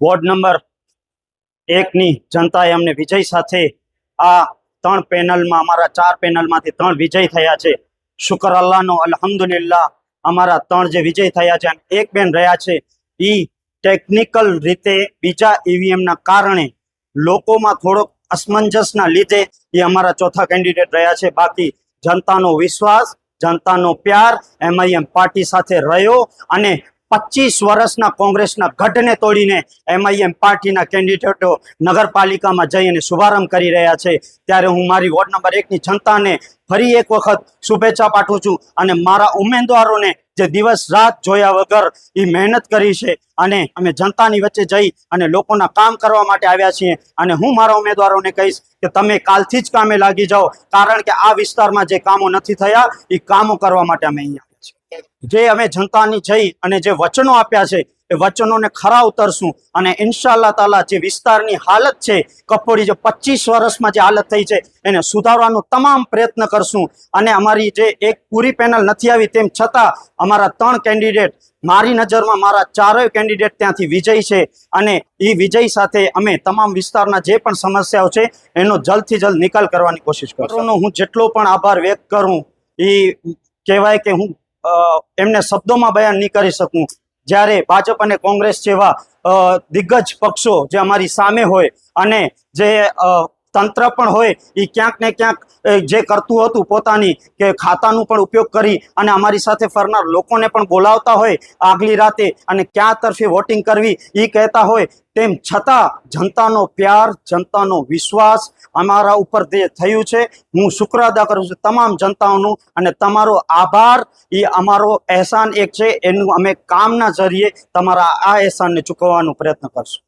Ward number 1 જનતાએ અમને વિજય સાથે આ 3 પેનલમાં અમારા 4 પેનલમાંથી 3 વિજય થયા છે। શુક્ર અલ્લાહનો, અલ્હમ્દુલિલ્લાહ। અમારા 3 જે વિજય થયા છે, એક બેન રહ્યા છે એ ટેકનિકલ રીતે બીજા ઈવીએમના કારણે લોકોમાં થોડોક અસમંજસના લીધે એ અમારા ચોથા કેન્ડિડેટ રહ્યા છે। બાકી જનતાનો વિશ્વાસ, જનતાનો પ્યાર એમઆઈએમ પાર્ટી સાથે રહ્યો અને 25 વર્ષના કોંગ્રેસના ગઢને તોડીને એમઆઈએમ પાર્ટીના કેન્ડિડેટો નગરપાલિકામાં જઈ અને શુભારંભ કરી રહ્યા છે। ત્યારે હું મારી વોર્ડ નંબર 1 જનતાને ફરી એક વખત શુભેચ્છા પાઠવું છું અને મારા ઉમેદવારોને જે દિવસ રાત જોયા વગર એ મહેનત કરી છે અને અમે જનતાની વચ્ચે જઈ અને લોકોના કામ કરવા માટે આવ્યા છીએ। અને હું મારા ઉમેદવારોને કહીશ કે તમે કાલથી જ કામે લાગી જાઓ, કારણ કે આ વિસ્તારમાં જે કામો નથી થયા એ કામો કરવા માટે અમે અહીંયા આવ્યા છીએ। જે અમે જનતાની જઈ અને જે વચનો આપ્યા છે એ વચનોને ખરા ઉતરશું અને ઇન્શાઅલ્લાહ તાલા જે વિસ્તારની હાલત છે કપોડી, જે 25 વર્ષમાં જે હાલત થઈ છે એને સુધારવાનો તમામ પ્રયત્ન કરશું। અને અમારી જે એક પૂરી પેનલ નથી આવી તેમ છતાં અમારા 3 કેન્ડિડેટ, મારી નજરમાં મારા 4 કેન્ડિડેટ ત્યાંથી વિજય છે અને એ વિજય સાથે અમે તમામ વિસ્તારના જે પણ સમસ્યાઓ છે એનો જલ્દથી જલ્દ નિકાલ કરવાની કોશિશ કરું। હું જેટલો પણ આભાર વ્યક્ત કરું એ કહેવાય કે હું એમને શબ્દોમાં બયાન નહીં કરી શકું। જ્યારે ભાજપ અને કોંગ્રેસ જેવા દિગ્ગજ પક્ષો જે અમારી સામે હોય અને જે તંત્ર પણ હોય એ ક્યાંક ને ક્યાંક જે કરતું હતું પોતાની કે ખાતાનું પણ ઉપયોગ કરી અને અમારી સાથે ફરનાર લોકોને પણ બોલાવતા હોય આગલી રાતે અને ક્યાં તરફે વોટિંગ કરવી એ કહેતા હોય, તેમ છતાં જનતાનો પ્યાર, જનતાનો વિશ્વાસ અમારા ઉપર જે થયું છે, હું શુક્ર અદા કરું છું તમામ જનતાઓનું। અને તમારો આભાર એ અમારો અહેસાન એક છે, એનું અમે કામના જરીએ તમારા આ અહેસાનને ચૂકવવાનો પ્રયત્ન કરશું।